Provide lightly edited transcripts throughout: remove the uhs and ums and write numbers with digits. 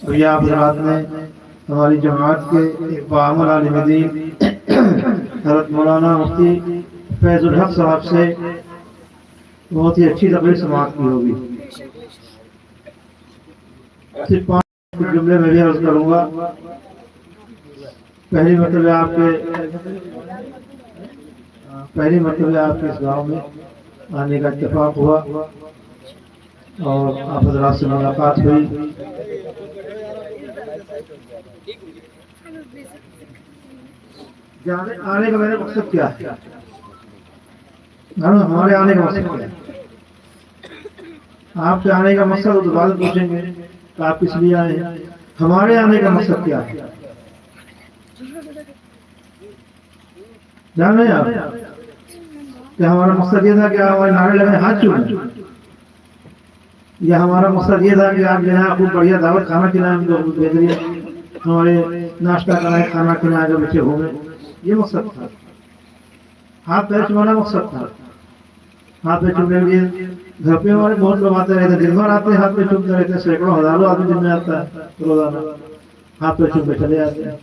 ابھی آپ حضرات نے ہماری جماعت کے ایک باعمل عالم دین حضرت مولانا مفتی فیض الحق صاحب سے بہت ہی اچھی تقریر سماعت کی ہوگی. صرف 5 جملے میں بھی عرض کروں گا. پہلی مرتبہ آپ کے اس گاؤں میں آنے کا اتفاق ہوا اور آپ حضرات سے ملاقات ہوئی. آنے کا میرا مقصد کیا ہے؟ ہمارے آنے کا مقصد کیا ہے؟ آپ کے آنے کا مقصد تو بعد پوچھیں گے کہ آپ کس لیے آئے ہیں. ہمارے آنے کا مقصد کیا ہے جان رہے ہیں آپ؟ کہ ہمارا مقصد یہ تھا کہ آپ ہمارے نعرے لگائیں ہاتھ چومیں، یا ہمارا مقصد یہ تھا کہ آپ جو ہے خوب بڑھیا دعوت کھانا کھلائیں، بہترین ہمارے ناشتہ کرائیں، کھانا کھلائیں جو بچے ہوں گے. یہ مقصد تھا. ہاتھ پیر چمانا مقصد تھا. ہاتھ پہ چومنے کے لیے گھر پہ ہمارے بہت لوگ آتے رہتے، دن بھر آتے ہیں ہاتھ پہ چومتے رہتے ہیں. سینکڑوں ہزاروں آدمی دن میں آتا ہے روزانہ، ہاتھ پہ چوم پہ چلے جاتے ہیں.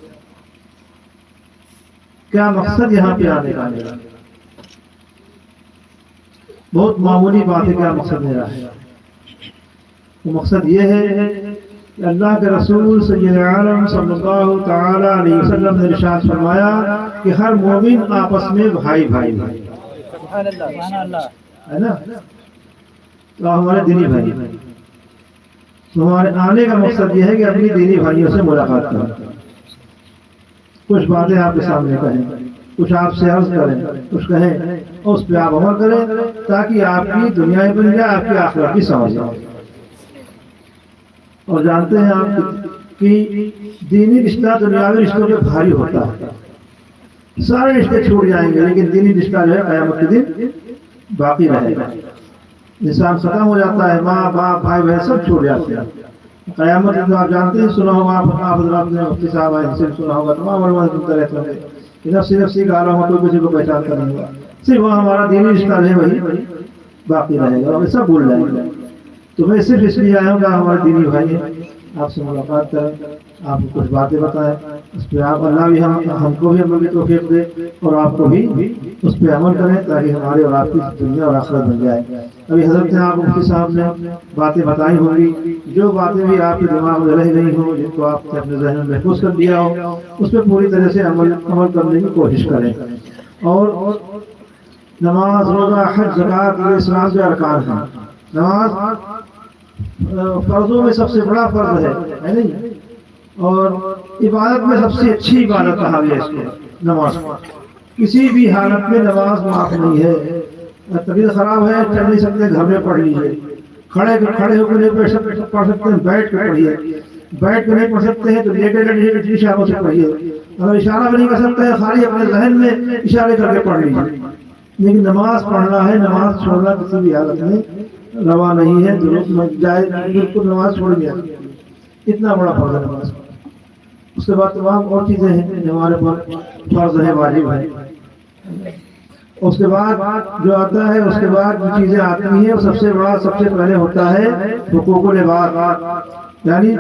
کیا مقصد یہاں پہ آنے کا میرا؟ بہت معمولی بات ہے. کیا مقصد میرا ہے؟ وہ مقصد یہ ہے کہ اللہ کے رسول سید عالم صلی اللہ تعالی علیہ وسلم نے ارشاد فرمایا کہ ہر مومن آپس میں بھائی بھائی ہے نا. تو ہمارے دینی بھائی، ہمارے آنے کا مقصد یہ ہے کہ اپنی دینی بھائیوں سے ملاقات کریں، کچھ باتیں آپ کے سامنے کہیں، کچھ آپ سے عرض کریں، کچھ کہیں، اس پہ آپ عمل کریں تاکہ آپ کی دنیا بن جائے، آپ کی آخرت بھی سمجھ جائے. اور جانتے ہیں آپ کہ دینی رشتہ دنیاوی رشتوں کے بھاری ہوتا ہے. سارے رشتے چھوٹ جائیں گے لیکن دینی رشتہ جو ہے قیامت کے دن باقی رہے گا. انسان ختم ہو جاتا ہے، ماں باپ بھائی بہن سب چھوٹ جاتے ہیں. قیامت تو آپ جانتے ہیں، سنا ہوگا آپ حضرات نے مفتی صاحب سے سنا ہوگا، تمام علماء سنتے رہتے ہیں. نفسی کا عالم ہو تو کسی کو پہچان کر نہیں ہوگا، صرف وہ ہمارا دینی رشتہ ہے وہی باقی رہے گا، ہم سب بھول جائیں گے. تو میں صرف اس لیے آیا ہوں کہ ہمارے دینی بھائی ہیں، آپ سے ملاقات کریں، آپ کو کچھ باتیں بتائیں، اس پہ آپ اللہ بھی ہم کو بھی عمل کی توفیق دے اور آپ کو بھی اس پہ عمل کریں تاکہ ہمارے اور آپ کی دنیا اور آخرت بن جائے. ابھی حضرت نے آپ مفتی صاحب نے باتیں بتائی ہوں گی، جو باتیں بھی آپ کے دماغ میں رہ گئی ہوں، جن کو آپ نے اپنے ذہن میں محفوظ کر دیا ہو، اس پہ پوری طرح سے عمل کرنے کی کوشش کریں. اور نماز، روزہ، حج، زکوٰۃ یہ اسلام کے ارکان ہیں. نماز فرضوں میں سب سے بڑا فرض ہے نہیں؟ اور عبادت میں سب سے اچھی عبادت کہا گیا اس کو نماز. کسی بھی حالت میں نماز معاف نہیں ہے. طبیعت خراب ہے، چل نہیں سکتے، گھر میں پڑھ لیجیے. کھڑے ہو کے نہیں پڑھ سکتے ہیں، بیٹھ کے پڑھیے. بیٹھ کے نہیں پڑھ سکتے ہیں تو لیٹے اشاروں سے پڑھیے. اگر اشارہ بھی نہیں کر سکتے ہیں، خالی اپنے ذہن میں اشارے کر کے پڑھ لیجیے. لیکن نماز پڑھنا ہے، نماز چھوڑنا کسی بھی حالت میں روا نہیں ہے. درست جائے بالکل نماز چھوڑ دیا، اتنا بڑا فرض ہے نماز. اس کے بعد تمام اور چیزیں ہیں جو ہمارے پر فرض ہے، واجب ہے. اس کے بعد جو آتا ہے، اس کے بعد جو چیزیں آتی ہیں، وہ سب سے پہلے ہوتا ہے حقوق العباد، یعنی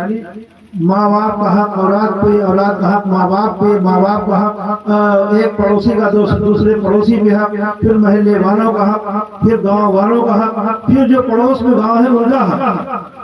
ماں باپ کا حق اولاد پہ، اولاد کا حق ماں باپ پہ، ماں باپ کا حق ایک پڑوسی کا دوسرے پڑوسی پہ حق، پھر محلے والوں کا حق، پھر گاؤں والوں کا حق، پھر جو پڑوس میں گاؤں ہے ان کا حق.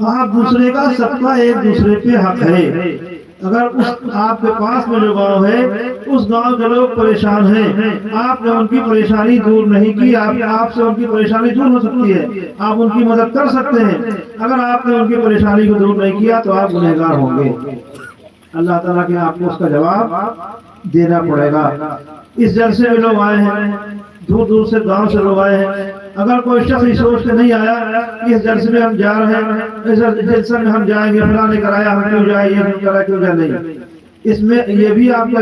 آپ دوسرے کا، سب کا ایک دوسرے پہ حق ہے. اگر آپ کے پاس میں جو گاؤں ہے، اس گاؤں کے لوگ پریشان ہیں، آپ نے ان کی پریشانی دور نہیں کی، آپ سے ان کی پریشانی دور ہو سکتی ہے، آپ ان کی مدد کر سکتے ہیں. اگر آپ نے ان کی پریشانی کو دور نہیں کیا تو آپ گنہگار ہوں گے. اللہ تعالیٰ کے آپ کو اس کا جواب دینا پڑے گا. اس جلسے میں لوگ آئے ہیں، دور دور سے گاؤں سے لوگ آئے ہیں. اگر کوئی شخص یہ سوچ کے نہیں آیا کہ اس جلسے میں ہم جا رہے ہیں، اس جلسے میں ہم جائیں گے، فلاں نے کرایا ہم کیوں جائیں، یہ نہیں کرا کیوں جائیں، نہیں. اس میں یہ بھی آپ کا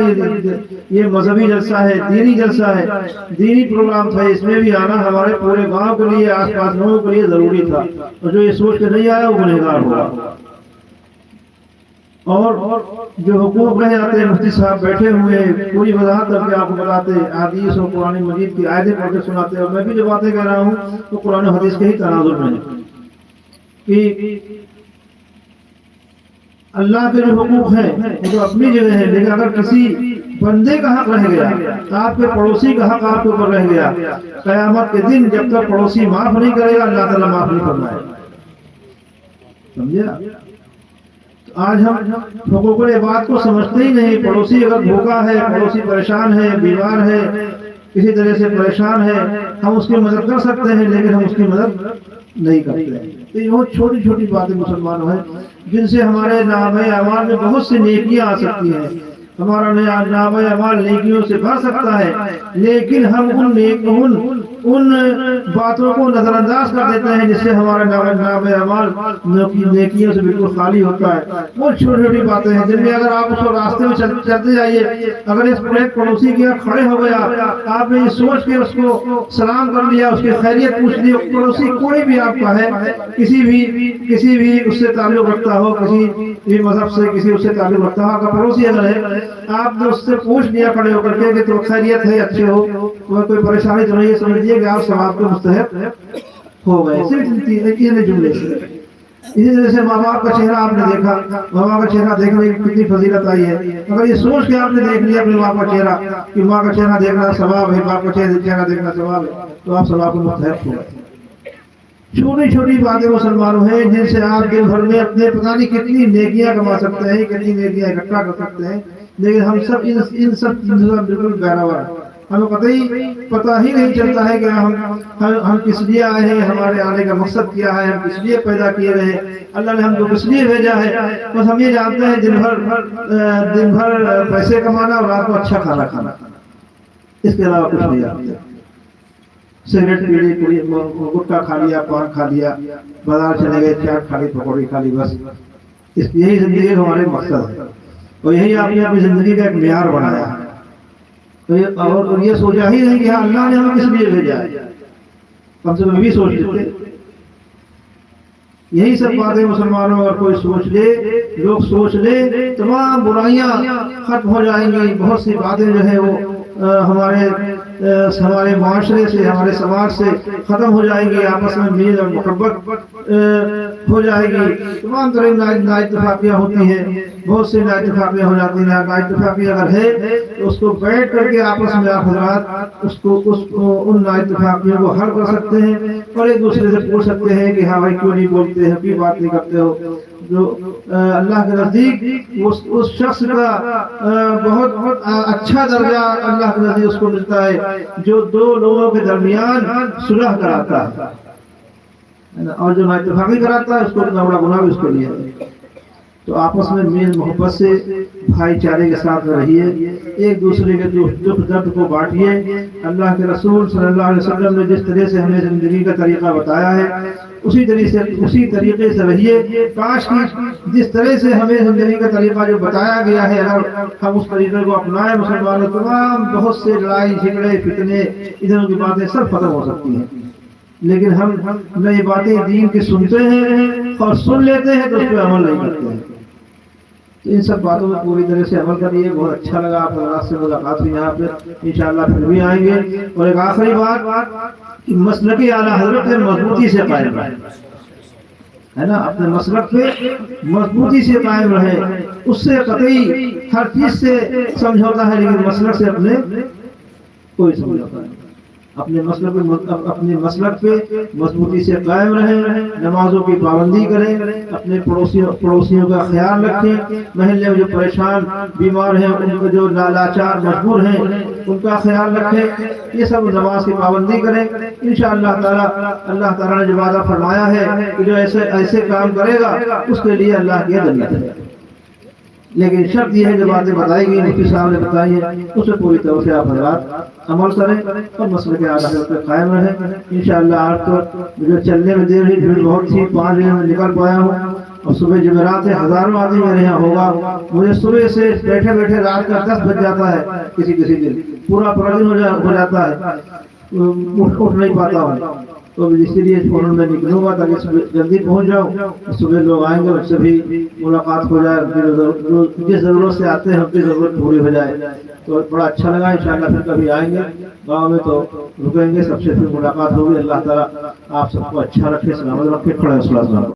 یہ مذہبی جلسہ ہے، دینی جلسہ ہے، دینی پروگرام تھا. اس میں بھی آنا ہمارے پورے گاؤں کے لیے، آس پاس لوگوں کے لیے ضروری تھا. اور جو یہ سوچ کے نہیں آیا وہ گنہگار ہوگا. اور جو حقوق رہ جاتے ہیں، مفتی صاحب بیٹھے ہوئے پوری وضاحت کر کے آپ کو بتاتے، حدیث اور قرآن مجید کی آیتیں پڑھ کے سناتے. اور میں بھی جو باتیں کہہ رہا ہوں تو قرآن حدیث کے ہی تناظر میں ہے کہ اللہ کے جو حقوق ہیں وہ تو اپنی جگہ ہے، لیکن اگر کسی بندے کا حق رہ گیا، آپ کے پڑوسی کا حق آپ کے اوپر رہ گیا، قیامت کے دن جب تک پڑوسی معاف نہیں کرے گا اللہ تعالیٰ معاف نہیں فرمائے گا. سمجھے؟ آج ہم حقوق العباد کو سمجھتے ہی نہیں. پڑوسی اگر بھوکا ہے، پڑوسی پریشان ہے، بیمار ہے، کسی طرح سے پریشان ہے، ہم اس کی مدد کر سکتے ہیں لیکن ہم اس کی مدد نہیں کرتے. تو یہ بہت چھوٹی چھوٹی باتیں مسلمانوں ہیں جن سے ہمارے نامۂ اعمال میں بہت سی نیکیاں آ سکتی ہیں، ہمارا نامۂ اعمال نیکیوں سے بھر سکتا ہے، لیکن ہم ان باتوں کو نظر انداز کر دیتے ہیں جس سے ہمارا نامۂ اعمال نیکیوں سے بالکل خالی ہوتا ہے. بہت چھوٹی چھوٹی باتیں ہیں جن میں اگر آپ اس کو راستے میں چلتے جائیے، اگر اس پڑوسی کے کھڑے ہو گیا، آپ نے یہ سوچ کے اس کو سلام کر لیا، اس کی خیریت پوچھ لی، پڑوسی کوئی بھی آپ کا ہے، کسی بھی اس سے تعلق رکھتا ہو، کسی بھی مذہب سے کسی اس سے تعلق رکھتا ہو، اگر پڑوسی اگر ہے، آپ نے اس سے پوچھ لیا کھڑے ہو کر کے کہ تو خیریت ہے، اچھے ہو، کوئی پریشانی تو نہیں ہے، سمجھیے کہ آپ ثواب کے مستحق ہو گئے. صرف یہ جملے سے. اسی طرح سے ماں باپ کا چہرہ آپ نے دیکھا، ماں باپ کا چہرہ دیکھنے کی کتنی فضیلت آئی ہے. اگر یہ سوچ کے آپ نے دیکھ لیا اپنے ماں کا چہرہ کہ ماں کا چہرہ دیکھنا ثواب ہے، باپ کا چہرہ دیکھنا ثواب ہے، تو آپ ثواب کے مستحق ہو گئے. چھوٹی چھوٹی باتیں مسلمانوں ہیں جن سے آپ دن بھر میں اپنے پتہ نہیں کتنی نیکیاں کما سکتے ہیں، کتنی نیکیاں اکٹھا کر سکتے ہیں، لیکن ہم سب ان سب چیزوں کا بالکل بیراور ہیں. ہمیں پتہ ہی نہیں چلتا ہے کہ ہم کس لیے آئے ہیں، ہمارے آنے کا مقصد کیا ہے، ہم کس لیے پیدا کیے گئے ہیں، اللہ نے ہم کو کس لیے بھیجا ہے. بس ہم یہ جانتے ہیں دن بھر پیسے کمانا اور رات کو اچھا کھانا کھانا، اس کے علاوہ کچھ نہیں جانتے. سگریٹ پی لی، گٹکا کھا لیا، پان کھا لیا، بازار چلے گئے، چاٹ کھا لی، پکوڑی کھا لی، بس یہی زندگی ہمارے مقصد ہے. اور یہی آپ نے اپنی زندگی کا ایک معیار بنایا ہے، اور یہ سوچا ہی نہیں کہ اللہ نے ہمیں کس لیے بھیجا ہے. کم سے کم بھی سوچ لیتے. یہی سب باتیں مسلمانوں اگر کوئی سوچ لے، لوگ سوچ لے، تمام برائیاں ختم ہو جائیں گی. بہت سی باتیں جو ہے وہ ہمارے معاشرے سے، ہمارے سماج سے ختم ہو جائیں گی. آپس میں میل اور محبت ہو جائے گی. تمام طرح نا اتفاقیاں ہوتی ہیں، بہت سی نا اتفاقیاں ہو جاتی ہیں. نا اتفاقی اگر ہے تو اس کو بیٹھ کر کے آپس میں آپ حضرات ان نا اتفاقیوں کو حل کر سکتے ہیں اور ایک دوسرے سے پوچھ سکتے ہیں کہ ہاں بھائی کیوں نہیں بولتے ہیں، کیوں بات نہیں کرتے ہو. جو اللہ کے نزدیک اس شخص کا بہت اچھا درجہ اللہ کے نزدیک اس کو ملتا ہے جو دو لوگوں کے درمیان صلح کراتا ہے، اور جو نا اتفاقی کراتا ہے اس کو اتنا بڑا گناہ بھی اس کو لیا ہے. تو آپس میں میل محبت سے بھائی چارے کے ساتھ رہیے، ایک دوسرے کے دکھ درد کو بانٹیے. اللہ کے رسول صلی اللہ علیہ وسلم نے جس طرح سے ہمیں زندگی کا طریقہ بتایا ہے اسی طریقے سے رہیے. کاش کی جس طرح سے ہمیں زندگی کا طریقہ جو بتایا گیا ہے اگر ہم اس طریقے کو اپنائیں، مسلمانوں تمام بہت سے لڑائی جھگڑے فتنے ادھر کی باتیں سب ختم ہو سکتی ہیں. لیکن ہم نئی باتیں دین کی سنتے ہیں اور سن لیتے ہیں تو اس پہ عمل نہیں کرتے ہیں. ان سب باتوں میں پوری طرح سے عمل کریے. بہت اچھا لگا آپ حضرات سے ملاقات ہوئی یہاں پہ، انشاءاللہ پھر بھی آئیں گے. اور ایک آخری بات، مسلک اعلیٰ حضرت مضبوطی سے قائم رہے، ہے نا، اپنے مسلک پہ مضبوطی سے قائم رہے. اس سے قطعی ہر چیز سے سمجھوتا ہے لیکن مسلک سے اپنے کوئی سمجھوتا نہیں. اپنے مسلک پہ مضبوطی سے قائم رہیں، نمازوں کی پابندی کریں، اپنے پڑوسیوں کا خیال رکھیں، محلے میں جو پریشان بیمار ہیں، ان کو جو لاچار مجبور ہیں ان کا خیال رکھیں. یہ سب نماز کی پابندی کریں. انشاءاللہ اللہ تعالیٰ نے جو وعدہ فرمایا ہے کہ جو ایسے کام کرے گا اس کے لیے اللہ کی جنت ہے. لیکن شرط یہ ہے جو باتیں بتائی گئی مفتی صاحب نے بتائی ہے اس پہ پوری طور سے آپ حضرات عمل کریں اور مسئلے کے اعلیٰ حضرت پہ قائم رہیں. انشاءاللہ آج تو مجھے چلنے میں دیر ہوئی، بھیڑ بہت تھی، 5 بجے میں نکل پایا ہوں اور صبح جمعرات ہزاروں آدمی میرے یہاں ہوگا. مجھے صبح سے بیٹھے بیٹھے رات کا 10 بج جاتا ہے، کسی دن پورا دن ہو جاتا ہے، اٹھ نہیں پاتا ہوں. تو اسی لیے فوراً میں نکلوں گا تاکہ جلدی پہنچ جاؤں. صبح لوگ آئیں گے، اس سے بھی ملاقات ہو جائے، جس ضرورت سے آتے ہیں ان کی ضرورت پوری ہو جائے. تو بڑا اچھا لگا. انشاءاللہ پھر کبھی آئیں گے گاؤں میں تو رکیں گے، سب سے پھر ملاقات ہوگی. اللہ تعالیٰ آپ سب کو اچھا رکھے، سلامت رکھے. کھڑے